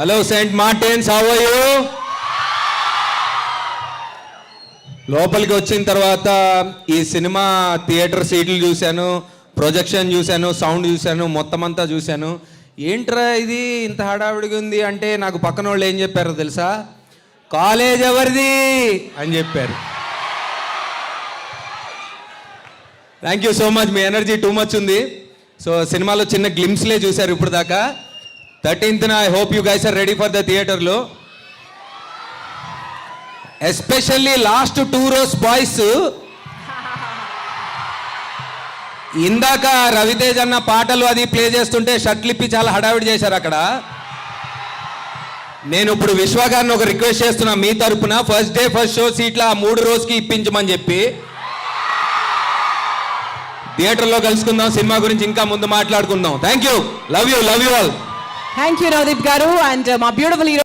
Hello Saint Martin's, how are you? లోపలికి వచ్చిన తర్వాత ఈ సినిమా థియేటర్ సీట్లు చూశాను, ప్రొజెక్షన్ చూశాను, సౌండ్ చూశాను, మొత్తం అంతా చూశాను. ఏంట్రా ఇది ఇంత హడావిడిగా ఉంది అంటే నాకు పక్కన వాళ్ళు ఏం చెప్పారో తెలుసా? కాలేజ్ ఎవరిది అని చెప్పారు. థ్యాంక్ యూ సో మచ్, మీ ఎనర్జీ టూ మచ్ ఉంది. సో సినిమాలో చిన్న గ్లిమ్స్లే చూశారు ఇప్పుడు దాకా. 13th I hope you guys are ready for the థియేటర్లో. Especially last 2 rows boys. ఇందాక రవితేజ్ అన్న పాటలు అది ప్లే చేస్తుంటే షర్ట్లు ఇప్పి చాలా హడావిడి చేశారు అక్కడ. నేను ఇప్పుడు విశ్వ గారిని ఒక రిక్వెస్ట్ చేస్తున్నా మీ తరపున, ఫస్ట్ డే ఫస్ట్ షో సీట్ల 3 రోజుకి ఇప్పించమని చెప్పి. థియేటర్లో కలుసుకుందాం, సినిమా గురించి ఇంకా ముందు మాట్లాడుకుందాం. Thank you, love you all. Thank you Navdeep గారు. అండ్ మా బ్యూటిఫుల్